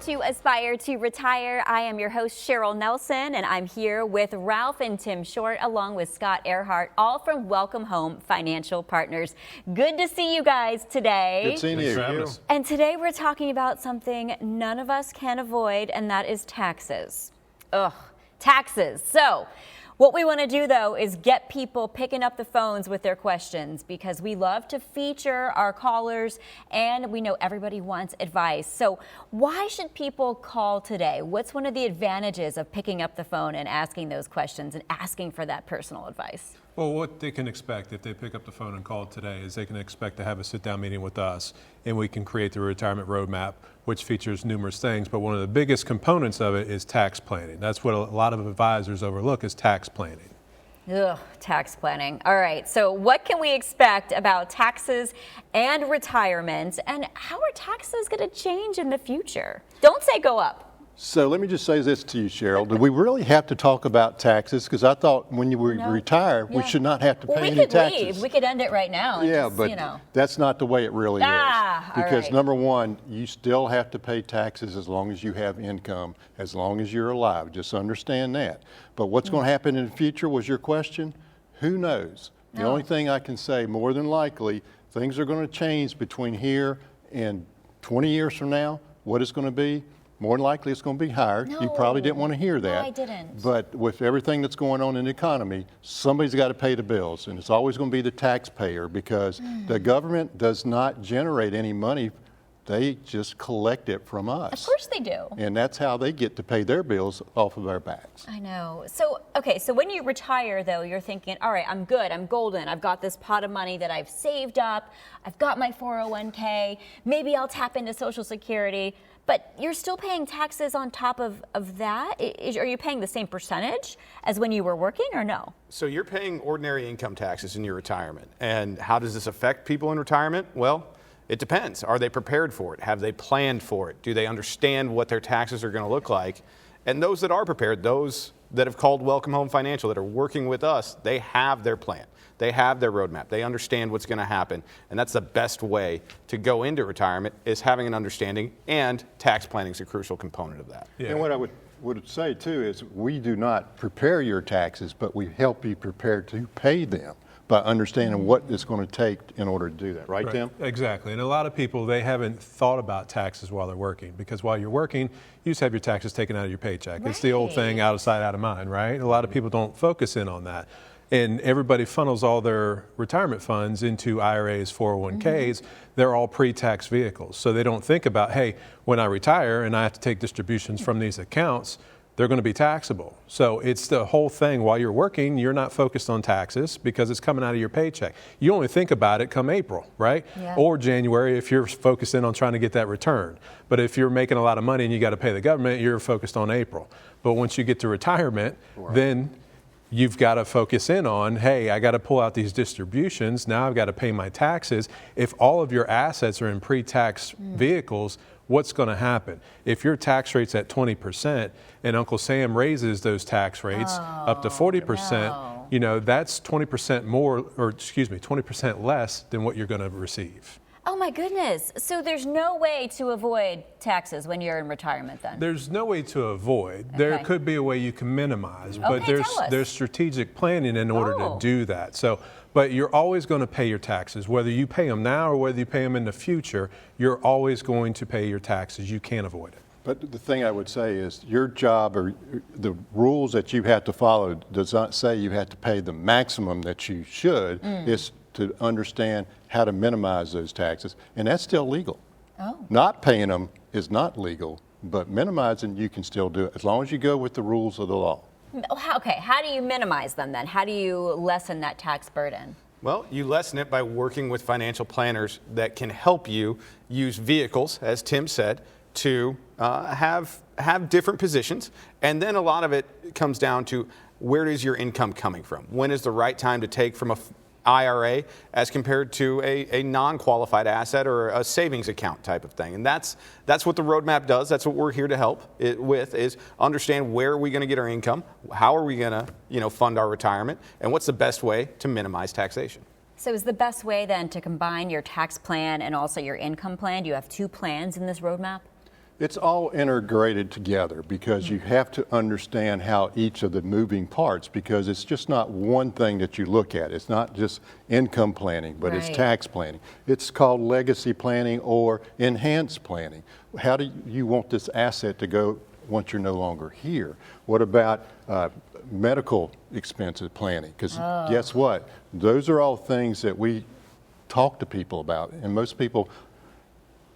to Aspire to Retire. I am your host, Cheryl Nelson, and I'm here with Ralph and Tim Short, along with Scott Earhart, all from Welcome Home Financial Partners. Good to see you guys today. Good seeing you. And today we're talking about something none of us can avoid, and that is taxes. Ugh, taxes. So, what we want to do, though, is get people picking up the phones with their questions because we love to feature our callers and we know everybody wants advice. So why should people call today? What's one of the advantages of picking up the phone and asking those questions and asking for that personal advice? Well, what they can expect if they pick up the phone and call today is they can expect to have a sit-down meeting with us, and we can create the retirement roadmap, which features numerous things. But one of the biggest components of it is tax planning. That's what a lot of advisors overlook, is tax planning. Ugh, tax planning. All right, so what can we expect about taxes and retirement, and how are taxes going to change in the future? Don't say go up. So let me just say this to you, Cheryl. Do we really have to talk about taxes? Because I thought when you retire, we should not have to pay any taxes. We could leave. We could end it right now. Yeah, but that's not the way it really is. Because number one, you still have to pay taxes as long as you have income, as long as you're alive. Just understand that. But what's going to happen in the future was your question? Who knows? The only thing I can say, more than likely, things are going to change between here and 20 years from now. What it's going to be? More than likely, it's going to be higher. No. You probably didn't want to hear that. No, I didn't. But with everything that's going on in the economy, somebody's got to pay the bills. And it's always going to be the taxpayer because the government does not generate any money. They just collect it from us. Of course they do. And that's how they get to pay their bills off of our backs. I know. So, okay, so when you retire, though, you're thinking, all right, I'm good, I'm golden. I've got this pot of money that I've saved up. I've got my 401k. Maybe I'll tap into Social Security. But you're still paying taxes on top of that? Are you paying the same percentage as when you were working or no? So you're paying ordinary income taxes in your retirement. And how does this affect people in retirement? Well, it depends. Are they prepared for it? Have they planned for it? Do they understand what their taxes are going to look like? And those that are prepared, those that have called Welcome Home Financial, that are working with us, they have their plan. They have their roadmap. They understand what's going to happen. And that's the best way to go into retirement, is having an understanding, and tax planning is a crucial component of that. Yeah. And what I would say, too, is we do not prepare your taxes, but we help you prepare to pay them by understanding what it's going to take in order to do that. Right, Tim? Exactly. And a lot of people, they haven't thought about taxes while they're working, because while you're working, you just have your taxes taken out of your paycheck. It's the old thing, out of sight, out of mind, right? A lot of people don't focus in on that. And everybody funnels all their retirement funds into IRAs, 401ks. They're all pre-tax vehicles. So they don't think about, hey, when I retire and I have to take distributions from these accounts, they're going to be taxable. So it's the whole thing. While you're working, you're not focused on taxes because it's coming out of your paycheck. You only think about it come April, right? Yeah. Or January if you're focused in on trying to get that return. But if you're making a lot of money and you got to pay the government, you're focused on April. But once you get to retirement, then you've got to focus in on, hey, I got to pull out these distributions. Now I've got to pay my taxes. If all of your assets are in pre-tax vehicles, what's going to happen? If your tax rate's at 20% and Uncle Sam raises those tax rates up to 40%, you know, that's 20% more, or 20% less than what you're going to receive. Oh my goodness. So there's no way to avoid taxes when you're in retirement then? There's no way to avoid. Okay. There could be a way you can minimize, but there's strategic planning in order to do that. So, but you're always going to pay your taxes. Whether you pay them now or whether you pay them in the future, you're always going to pay your taxes. You can't avoid it. But the thing I would say is your job, or the rules that you have to follow, does not say you have to pay the maximum that you should. It's to understand how to minimize those taxes, and that's still legal. Not paying them is not legal, but minimizing, you can still do it as long as you go with the rules of the law. Okay, how do you minimize them then? How do you lessen that tax burden? Well, you lessen it by working with financial planners that can help you use vehicles, as Tim said, to have different positions. And then a lot of it comes down to, where is your income coming from? When is the right time to take from a IRA as compared to a non-qualified asset or a savings account type of thing? And that's what the roadmap does. That's what we're here to help with, is understand where are we going to get our income, how are we going to fund our retirement, and what's the best way to minimize taxation. So is the best way then to combine your tax plan and also your income plan? Do you have two plans in this roadmap? It's all integrated together because you have to understand how each of the moving parts, because it's just not one thing that you look at. It's not just income planning, but it's Right. tax planning. It's called legacy planning or enhanced planning. How do you want this asset to go once you're no longer here? What about medical expenses planning? Because guess what? Those are all things that we talk to people about, and most people,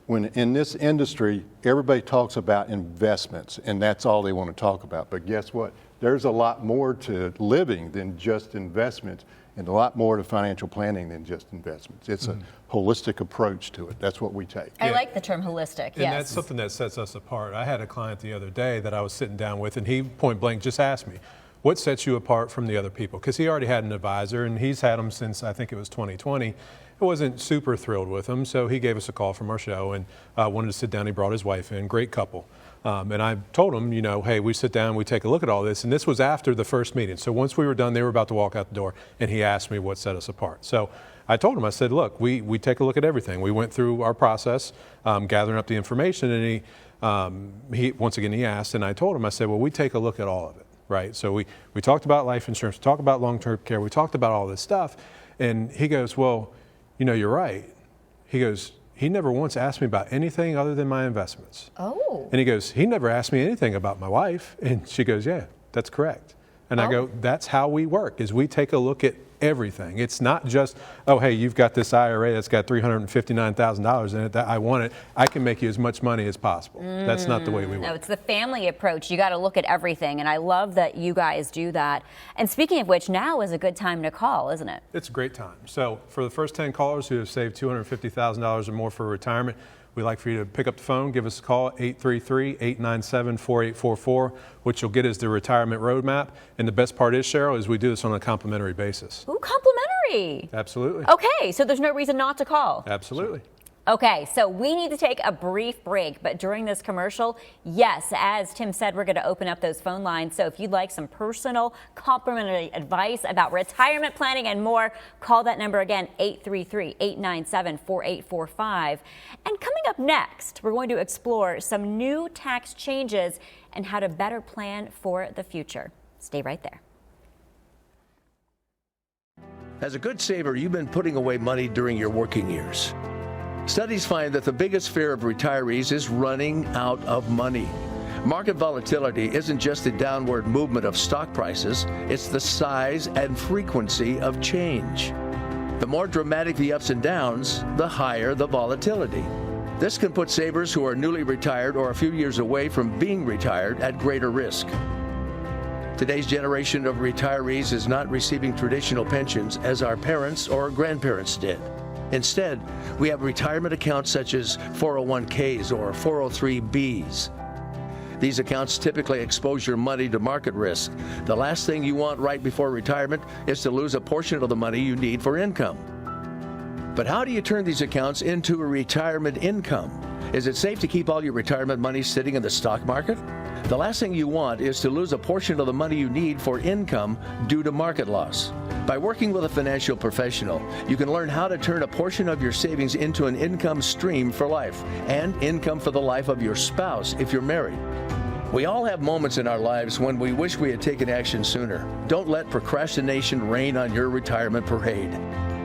when in this industry, everybody talks about investments, and that's all they want to talk about. But guess what? There's a lot more to living than just investments, and a lot more to financial planning than just investments. It's a holistic approach to it. That's what we take. I like the term holistic. And that's something that sets us apart. I had a client the other day that I was sitting down with, and he point blank just asked me, what sets you apart from the other people? Because he already had an advisor, and he's had them since I think it was 2020. I wasn't super thrilled with him, so he gave us a call from our show and wanted to sit down. He brought his wife in, great couple. And I told him, you know, hey, we sit down, we take a look at all this. And this was after the first meeting. So once we were done, they were about to walk out the door, and he asked me what set us apart. So I told him, I said, look, we take a look at everything. We went through our process, gathering up the information, and he once again, he asked, and I told him, I said, well, we take a look at all of it, right? So we talked about life insurance, we talked about long-term care, we talked about all this stuff. And he goes, well, you know, you're right. He goes, he never once asked me about anything other than my investments. Oh. And he goes, he never asked me anything about my wife. And she goes, yeah, that's correct. And I go, that's how we work, is we take a look at everything. It's not just, oh, hey, you've got this IRA that's got $359,000 in it that I want it. I can make you as much money as possible. That's not the way we work. No, it's the family approach. You got to look at everything, and I love that you guys do that. And speaking of which, now is a good time to call, isn't it? It's a great time. So for the first 10 callers who have saved $250,000 or more for retirement, we'd like for you to pick up the phone, give us a call, 833-897-4844. What you'll get is the retirement roadmap. And the best part is, Cheryl, is we do this on a complimentary basis. Ooh, complimentary. Absolutely. Okay, so there's no reason not to call. Absolutely. Okay, so we need to take a brief break, but during this commercial, yes, as Tim said, we're going to open up those phone lines. So if you'd like some personal complimentary advice about retirement planning and more, call that number again, 833-897-4845. And coming up next, we're going to explore some new tax changes and how to better plan for the future. Stay right there. As a good saver, you've been putting away money during your working years. Studies find that the biggest fear of retirees is running out of money. Market volatility isn't just the downward movement of stock prices, it's the size and frequency of change. The more dramatic the ups and downs, the higher the volatility. This can put savers who are newly retired or a few years away from being retired at greater risk. Today's generation of retirees is not receiving traditional pensions as our parents or grandparents did. Instead, we have retirement accounts such as 401ks or 403bs. These accounts typically expose your money to market risk. The last thing you want right before retirement is to lose a portion of the money you need for income. But how do you turn these accounts into a retirement income? Is it safe to keep all your retirement money sitting in the stock market? The last thing you want is to lose a portion of the money you need for income due to market loss. By working with a financial professional, you can learn how to turn a portion of your savings into an income stream for life and income for the life of your spouse if you're married. We all have moments in our lives when we wish we had taken action sooner. Don't let procrastination reign on your retirement parade.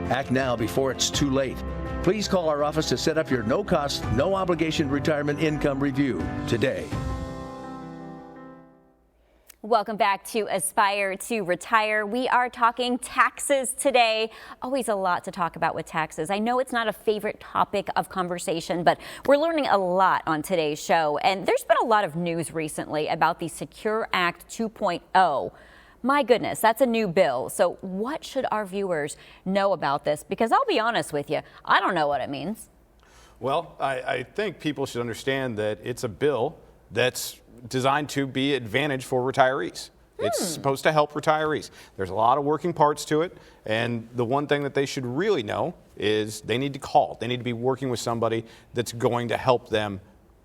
Act now before it's too late. Please call our office to set up your no-cost, no-obligation retirement income review today. Welcome back to Aspire to Retire. We are talking taxes today. Always a lot to talk about with taxes. I know it's not a favorite topic of conversation, but we're learning a lot on today's show. And there's been a lot of news recently about the Secure Act 2.0. My goodness, that's a new bill. So what should our viewers know about this? Because I'll be honest with you, I don't know what it means. Well, I think people should understand that it's a bill that's designed to be advantage for retirees. It's supposed to help retirees. There's a lot of working parts to it, and the one thing that they should really know is they need to call. They need to be working with somebody that's going to help them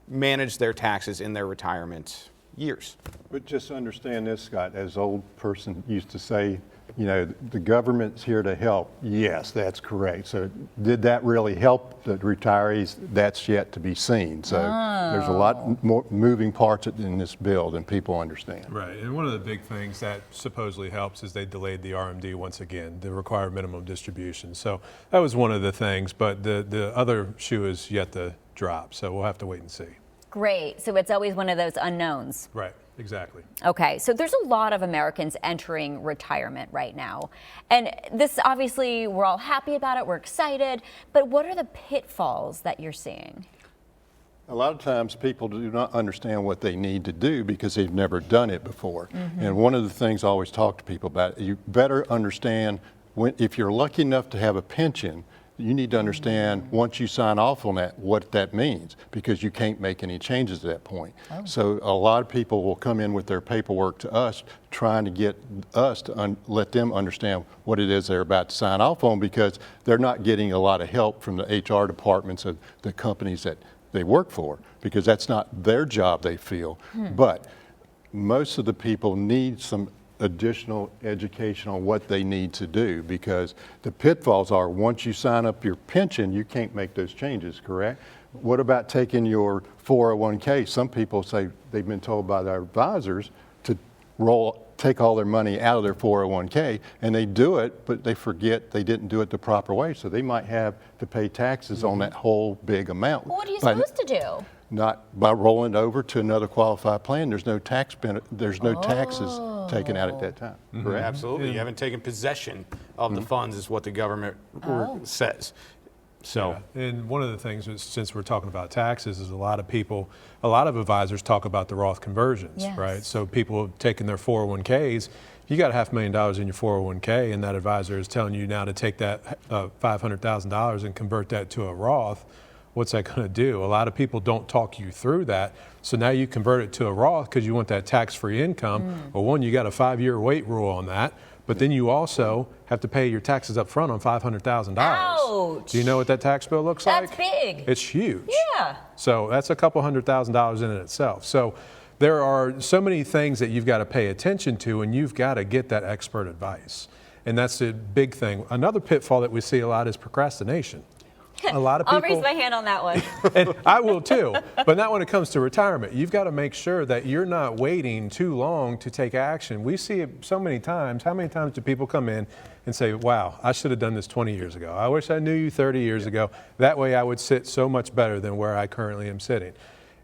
manage their taxes in their retirement years. But just understand this, Scott, as old person used to say, the government's here to help. Yes, that's correct. So did that really help the retirees? That's yet to be seen. So there's a lot more moving parts in this bill than people understand. Right, and one of the big things that supposedly helps is they delayed the RMD once again, the required minimum distribution. So that was one of the things, but the other shoe is yet to drop. So we'll have to wait and see. Great. So it's always one of those unknowns. Right, exactly. Okay, so there's a lot of Americans entering retirement right now. And this, obviously, we're all happy about it, we're excited, but what are the pitfalls that you're seeing? A lot of times people do not understand what they need to do because they've never done it before. And one of the things I always talk to people about, you better understand if you're lucky enough to have a pension, you need to understand once you sign off on that, what that means, because you can't make any changes at that point. So a lot of people will come in with their paperwork to us, trying to get us to let them understand what it is they're about to sign off on, because they're not getting a lot of help from the HR departments of the companies that they work for, because that's not their job, they feel. But most of the people need some additional education on what they need to do, because the pitfalls are once you sign up your pension, you can't make those changes, correct? What about taking your 401k? Some people say they've been told by their advisors to take all their money out of their 401k, and they do it, but they forget they didn't do it the proper way, so they might have to pay taxes on that whole big amount. Well, what are you supposed to do? Not by rolling it over to another qualified plan. There's no taxes taken out at that time. Correct? Absolutely. You haven't taken possession of the funds is what the government says. So, and one of the things is, since we're talking about taxes, is a lot of advisors talk about the Roth conversions, Yes. right? So people have taken their 401ks. You got $500,000 in your 401k, and that advisor is telling you now to take that $500,000 and convert that to a Roth. What's that going to do? A lot of people don't talk you through that. So now you convert it to a Roth because you want that tax-free income. Well, one, you got a 5-year wait rule on that, but then you also have to pay your taxes up front on $500,000. Ouch. Do you know what that tax bill looks like? That's big. It's huge. Yeah. So that's a couple $100,000 in itself. So there are so many things that you've got to pay attention to, and you've got to get that expert advice. And that's a big thing. Another pitfall that we see a lot is procrastination. A lot of people, I'll raise my hand on that one. and I will too, but not when it comes to retirement. You've got to make sure that you're not waiting too long to take action. We see it so many times. How many times do people come in and say, wow, I should have done this 20 years ago. I wish I knew you 30 years ago. That way I would sit so much better than where I currently am sitting.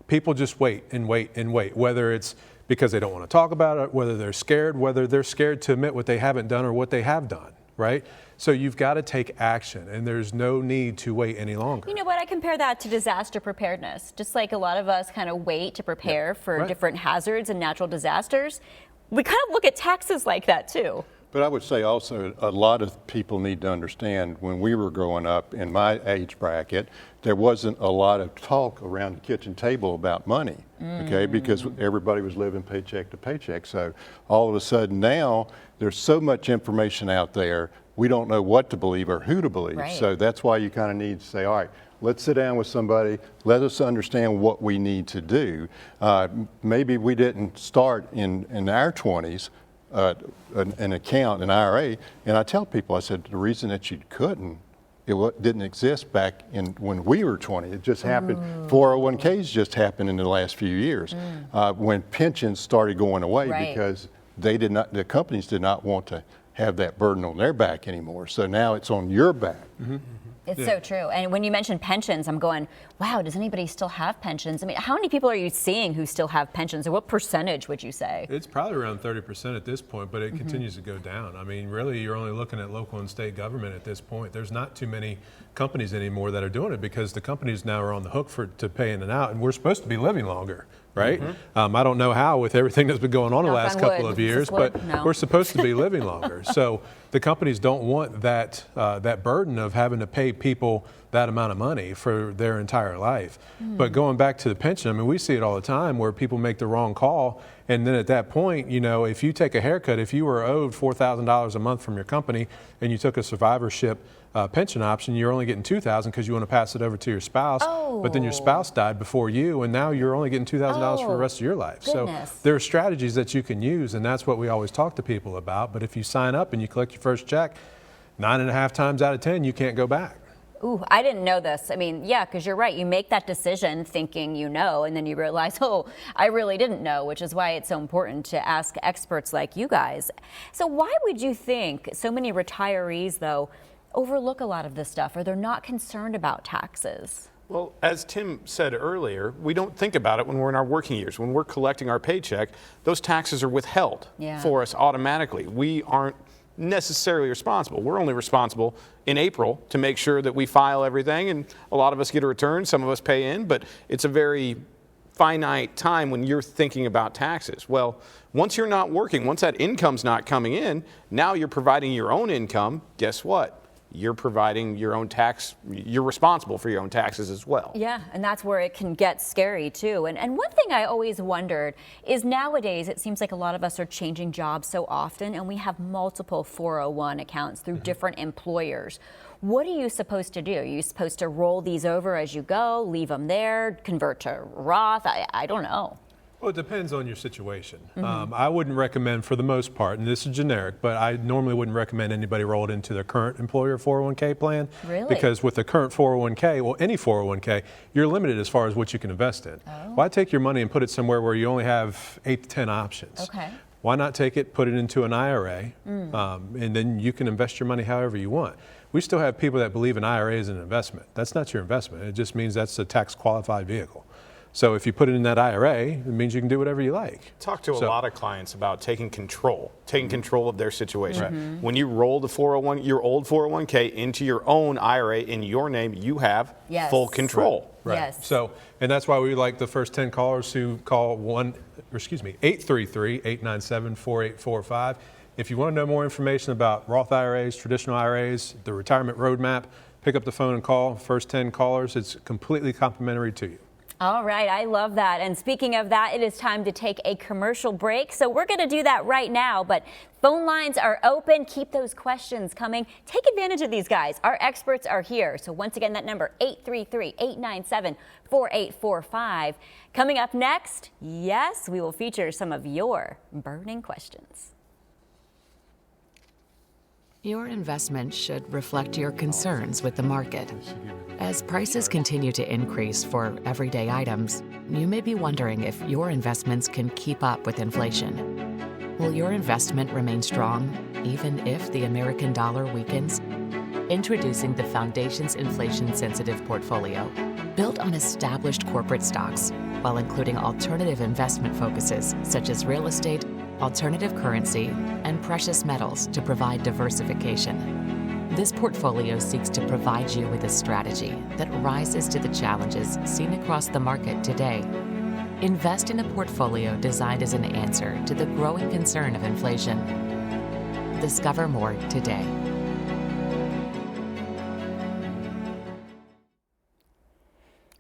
People just wait and wait and wait, whether it's because they don't want to talk about it, whether they're scared to admit what they haven't done or what they have done, right? So you've got to take action, and there's no need to wait any longer. You know what? I compare that to disaster preparedness. Just like a lot of us kind of wait to prepare for different hazards and natural disasters, we kind of look at taxes like that too. But I would say also a lot of people need to understand when we were growing up in my age bracket, there wasn't a lot of talk around the kitchen table about money, okay, because everybody was living paycheck to paycheck. So all of a sudden now there's so much information out there, we don't know what to believe or who to believe. Right. So that's why you kind of need to say, all right, let's sit down with somebody, let us understand what we need to do. Maybe we didn't start in our 20s an account, an IRA, and I tell people, I said, the reason that you couldn't, it didn't exist back when we were 20. It just happened. 401ks just happened in the last few years when pensions started going away because the companies did not want to have that burden on their back anymore. So now it's on your back. It's so true. And when you mentioned pensions, I'm going, wow, does anybody still have pensions? I mean, how many people are you seeing who still have pensions, or what percentage would you say? It's probably around 30% at this point, but it continues to go down. I mean, really, you're only looking at local and state government at this point. There's not too many companies anymore that are doing it because the companies now are on the hook to pay in and out, and we're supposed to be living longer, right? I don't know how with everything that's been going on the last couple of years, but we're supposed to be living longer. So the companies don't want that burden of having to pay people that amount of money for their entire life. But going back to the pension, I mean, we see it all the time where people make the wrong call, and then at that point, you know, if you take a haircut, if you were owed $4,000 a month from your company and you took a survivorship pension option, you're only getting $2,000 because you want to pass it over to your spouse. But then your spouse died before you, and now you're only getting $2,000 for the rest of your life. Goodness. So there are strategies that you can use, and that's what we always talk to people about. But if you sign up and you collect your first check, 9.5 times out of 10, you can't go back. Ooh, I didn't know this. I mean, yeah, because you're right. You make that decision thinking you know, and then you realize, oh, I really didn't know, which is why it's so important to ask experts like you guys. So why would you think so many retirees, though, overlook a lot of this stuff, or they're not concerned about taxes? Well, as Tim said earlier, we don't think about it when we're in our working years. When we're collecting our paycheck, those taxes are withheld for us automatically. We aren't necessarily responsible. We're only responsible in April to make sure that we file everything, and a lot of us get a return, some of us pay in, but it's a very finite time when you're thinking about taxes. Well, once you're not working, once that income's not coming in, now you're providing your own income. Guess what? You're providing your own tax, you're responsible for your own taxes as well. Yeah, and that's where it can get scary too. And one thing I always wondered is nowadays it seems like a lot of us are changing jobs so often, and we have multiple 401 accounts through different employers. What are you supposed to do? Are you supposed to roll these over as you go, leave them there, convert to Roth? I don't know. Well, it depends on your situation. I wouldn't recommend, for the most part, and this is generic, but I normally wouldn't recommend anybody roll it into their current employer 401k plan. Really? Because with the current 401k, well, any 401k, you're limited as far as what you can invest in. Why take your money and put it somewhere where you only have 8 to 10 options? Okay. Why not take it, put it into an IRA, and then you can invest your money however you want. We still have people that believe an IRA is an investment. That's not your investment. It just means that's a tax qualified vehicle. So if you put it in that IRA, it means you can do whatever you like. Talk to a lot of clients about taking control of their situation. When you roll the your old 401k into your own IRA in your name, you have full control. Right. Yes. So, and that's why we like the first 10 callers who call 833-897-4845. If you want to know more information about Roth IRAs, traditional IRAs, the retirement roadmap, pick up the phone and call. First 10 callers, it's completely complimentary to you. All right, I love that. And speaking of that, it is time to take a commercial break. So we're going to do that right now, but phone lines are open. Keep those questions coming. Take advantage of these guys. Our experts are here. So once again, that number 833-897-4845. Coming up next, yes, we will feature some of your burning questions. Your investment should reflect your concerns with the market. As prices continue to increase for everyday items, you may be wondering if your investments can keep up with inflation. Will your investment remain strong even if the American dollar weakens? Introducing the Foundation's inflation-sensitive portfolio, built on established corporate stocks, while including alternative investment focuses such as real estate, alternative currency, and precious metals to provide diversification. This portfolio seeks to provide you with a strategy that rises to the challenges seen across the market today. Invest in a portfolio designed as an answer to the growing concern of inflation. Discover more today.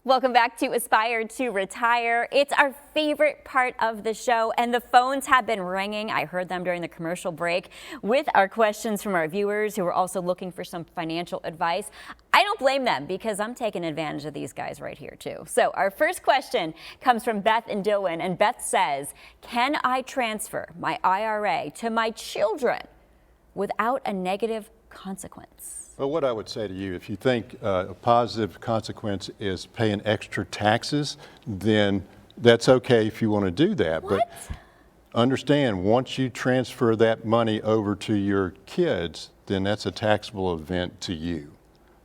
Welcome back to Aspire to Retire. It's our favorite part of the show, and the phones have been ringing. I heard them during the commercial break with our questions from our viewers who are also looking for some financial advice. I don't blame them because I'm taking advantage of these guys right here too. So our first question comes from Beth in Dillon, and Beth says, can I transfer my IRA to my children without a negative consequence? Well, what I would say to you, if you think a positive consequence is paying extra taxes, then that's okay if you want to do that. What? But understand, once you transfer that money over to your kids, then that's a taxable event to you.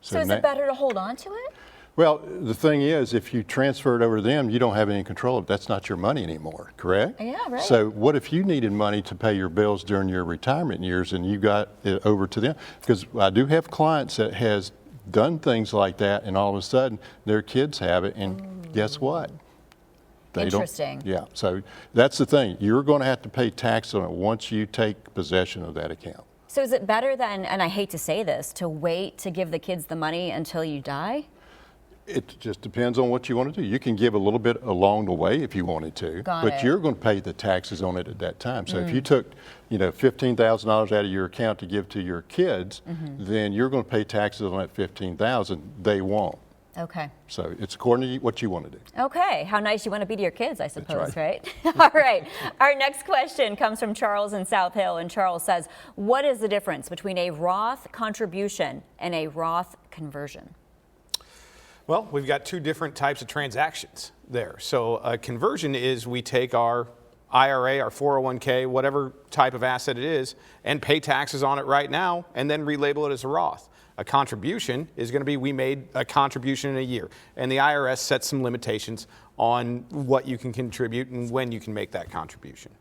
So is it better to hold on to it? Well, the thing is, if you transfer it over to them, you don't have any control of it. That's not your money anymore, correct? Yeah, right. So what if you needed money to pay your bills during your retirement years and you got it over to them? Because I do have clients that has done things like that, and all of a sudden their kids have it, and guess what? They Interesting. don't. Yeah, so that's the thing. You're going to have to pay tax on it once you take possession of that account. So is it better then, and I hate to say this, to wait to give the kids the money until you die? It just depends on what you want to do. You can give a little bit along the way if you wanted to, Got but it. you're going to pay the taxes on it at that time. So if you took, $15,000 out of your account to give to your kids, then you're going to pay taxes on that $15,000. They won't. Okay. So it's according to what you want to do. Okay. How nice you want to be to your kids, I suppose, right. right? All right. Our next question comes from Charles in South Hill, and Charles says, what is the difference between a Roth contribution and a Roth conversion? Well, we've got two different types of transactions there. So a conversion is we take our IRA, our 401k, whatever type of asset it is, and pay taxes on it right now and then relabel it as a Roth. A contribution is going to be we made a contribution in a year, and the IRS sets some limitations on what you can contribute and when you can make that contribution.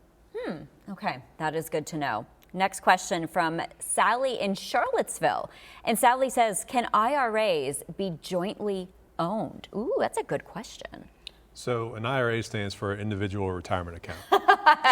Okay, that is good to know. Next question from Sally in Charlottesville. And Sally says, can IRAs be jointly owned? Ooh, that's a good question. So an IRA stands for individual retirement account.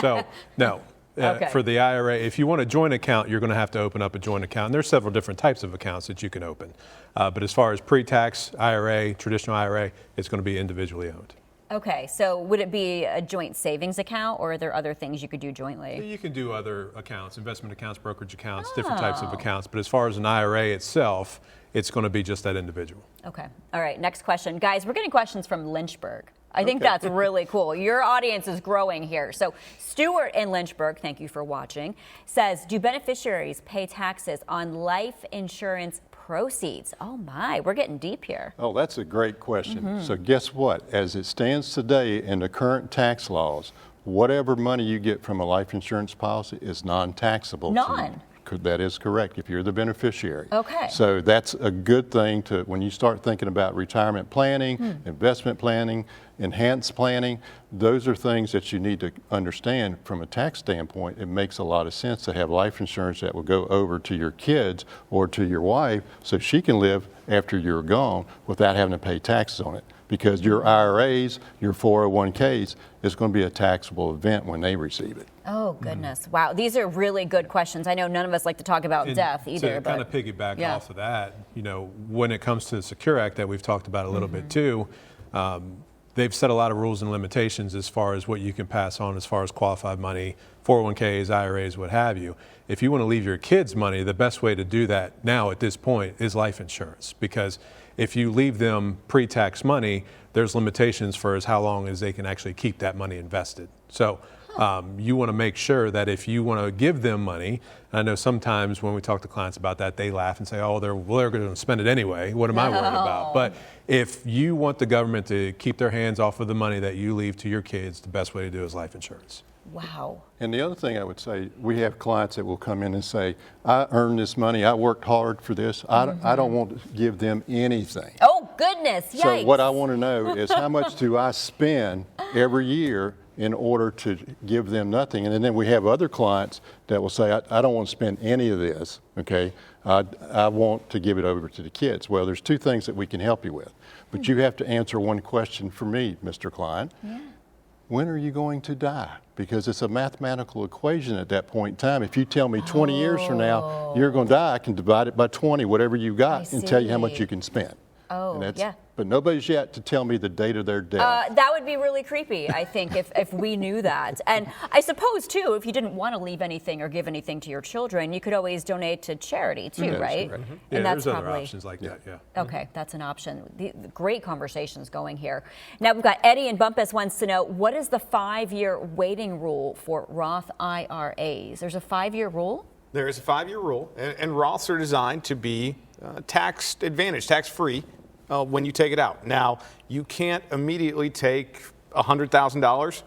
So no. Okay. For the IRA, if you want a joint account, you're going to have to open up a joint account. And there's several different types of accounts that you can open. But as far as pre-tax IRA, traditional IRA, it's going to be individually owned. Okay, so would it be a joint savings account, or are there other things you could do jointly? You can do other accounts, investment accounts, brokerage accounts, different types of accounts. But as far as an IRA itself, it's going to be just that individual. Okay, all right, next question. Guys, we're getting questions from Lynchburg. I think that's really cool. Your audience is growing here. So Stuart in Lynchburg, thank you for watching, says, do beneficiaries pay taxes on life insurance proceeds? Oh my, we're getting deep here. Oh, that's a great question. So guess what? As it stands today in the current tax laws, whatever money you get from a life insurance policy is non-taxable. None. That is correct, if you're the beneficiary. Okay. So that's a good thing to, when you start thinking about retirement planning, investment planning, enhanced planning, those are things that you need to understand from a tax standpoint. It makes a lot of sense to have life insurance that will go over to your kids or to your wife so she can live after you're gone without having to pay taxes on it. Because your IRAs, your 401ks, is going to be a taxable event when they receive it. Oh, goodness. Wow. These are really good questions. I know none of us like to talk about And death either. To kind of piggyback yeah. off of that, when it comes to the Secure Act that we've talked about a little bit too, they've set a lot of rules and limitations as far as what you can pass on as far as qualified money, 401ks, IRAs, what have you. If you want to leave your kids money, the best way to do that now at this point is life insurance, because if you leave them pre-tax money, there's limitations for as how long as they can actually keep that money invested. So you want to make sure that if you want to give them money, and I know sometimes when we talk to clients about that, they laugh and say, oh, they're going to spend it anyway. What am I worried about? But if you want the government to keep their hands off of the money that you leave to your kids, the best way to do it is life insurance. Wow. And the other thing I would say, we have clients that will come in and say, I earned this money, I worked hard for this, I don't want to give them anything. Oh, goodness. Yikes. So what I want to know is how much do I spend every year in order to give them nothing? And then we have other clients that will say, I don't want to spend any of this, okay? I want to give it over to the kids. Well, there's two things that we can help you with. But you have to answer one question for me, Mr. Klein. Yeah. When are you going to die? Because it's a mathematical equation at that point in time. If you tell me 20 years from now you're going to die, I can divide it by 20, whatever you got, and tell you how much you can spend. Oh, yeah. But nobody's yet to tell me the date of their death. That would be really creepy, I think, if we knew that. And I suppose, too, if you didn't want to leave anything or give anything to your children, you could always donate to charity, too, right? Yeah, And that's there's probably other options like that, yeah. Okay, that's an option. The great conversations going here. Now we've got Eddie in Bumpus wants to know, what is the 5-year waiting rule for Roth IRAs? There's a 5-year rule? There is a 5-year rule, and Roths are designed to be tax advantage, tax-free when you take it out. Now, you can't immediately take $100,000,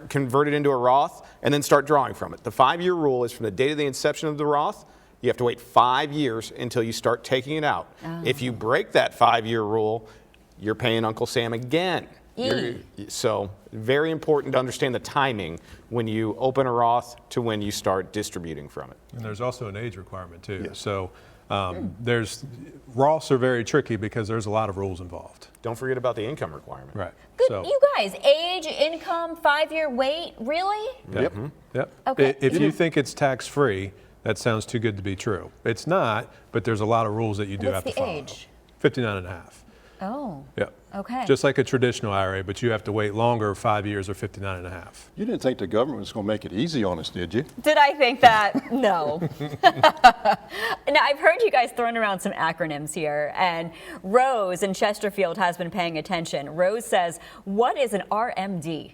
convert it into a Roth, and then start drawing from it. The 5-year rule is from the date of the inception of the Roth, you have to wait 5 years until you start taking it out. Oh. If you break that 5-year rule, you're paying Uncle Sam again. So very important to understand the timing when you open a Roth to when you start distributing from it. And there's also an age requirement too. Yes. So Roths are very tricky because there's a lot of rules involved. Don't forget about the income requirement. Right. Good. So, you guys, age, income, 5-year wait, really? Yep. Yep. Okay. If you think it's tax-free, that sounds too good to be true. It's not, but there's a lot of rules that you do What's have to the follow. age? 59 and a half. Oh. Yeah. Okay. Just like a traditional IRA, but you have to wait longer, 5 years or 59 and a half. You didn't think the government was going to make it easy on us, did you? Did I think that? No. Now, I've heard you guys throwing around some acronyms here, and Rose in Chesterfield has been paying attention. Rose says, what is an RMD?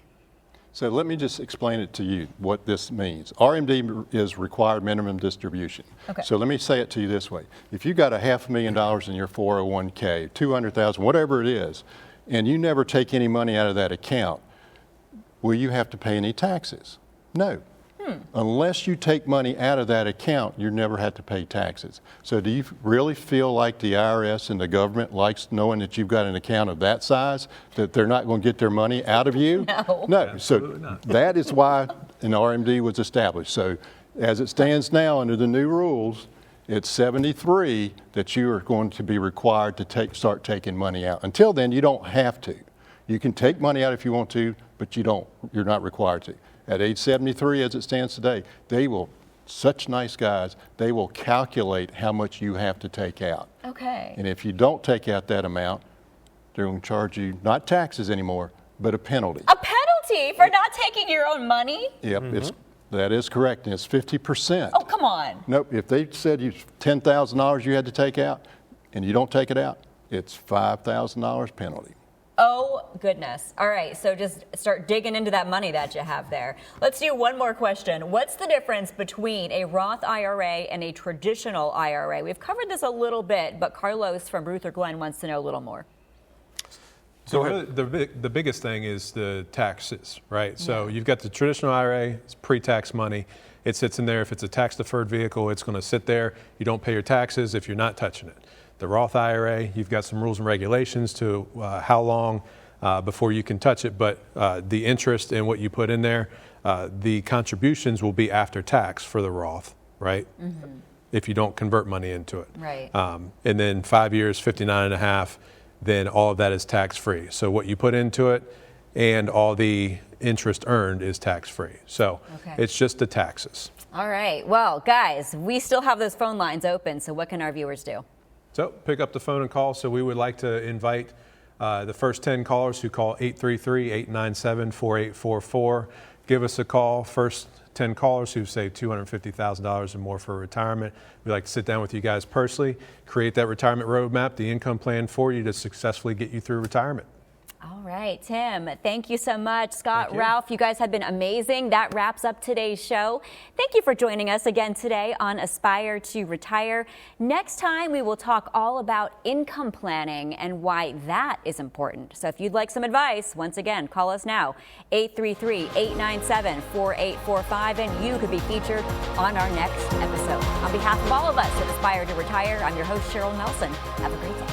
So let me just explain it to you, what this means. RMD is required minimum distribution. Okay. So let me say it to you this way. If you got $500,000 in your 401k, $200,000, whatever it is, and you never take any money out of that account, will you have to pay any taxes? No. Unless you take money out of that account, you never have to pay taxes. So do you really feel like the IRS and the government likes knowing that you've got an account of that size, that they're not going to get their money out of you? No. No. Absolutely So not. that is why an RMD was established. So as it stands now under the new rules, it's 73 that you are going to be required to start taking money out. Until then, you don't have to. You can take money out if you want to, but you're not required to. At age 73, as it stands today, such nice guys, they will calculate how much you have to take out. Okay. And if you don't take out that amount, they're going to charge you not taxes anymore, but a penalty. A penalty for not taking your own money? Yep, that is correct, and it's 50%. Oh, come on. Nope, if they said you $10,000 you had to take out, and you don't take it out, it's $5,000 penalty. Oh, goodness. All right, so just start digging into that money that you have there. Let's do one more question. What's the difference between a Roth IRA and a traditional IRA? We've covered this a little bit, but Carlos from Ruther Glen wants to know a little more. So really, the biggest thing is the taxes, right? So you've got the traditional IRA, it's pre-tax money. It sits in there. If it's a tax-deferred vehicle, it's going to sit there. You don't pay your taxes if you're not touching it. The Roth IRA, you've got some rules and regulations to how long before you can touch it, but the interest in what you put in there, the contributions will be after tax for the Roth, right? If you don't convert money into it. Right. And then 5 years, 59 and a half, then all of that is tax-free. So what you put into it and all the interest earned is tax-free. So it's just the taxes. All right. Well, guys, we still have those phone lines open, so what can our viewers do? So pick up the phone and call. So we would like to invite the first 10 callers who call 833-897-4844. Give us a call. First 10 callers who've saved $250,000 or more for retirement. We'd like to sit down with you guys personally, create that retirement roadmap, the income plan for you to successfully get you through retirement. All right, Tim, thank you so much. Scott, Thank you. Ralph, you guys have been amazing. That wraps up today's show. Thank you for joining us again today on Aspire to Retire. Next time, we will talk all about income planning and why that is important. So if you'd like some advice, once again, call us now, 833-897-4845, and you could be featured on our next episode. On behalf of all of us at Aspire to Retire, I'm your host, Cheryl Nelson. Have a great day.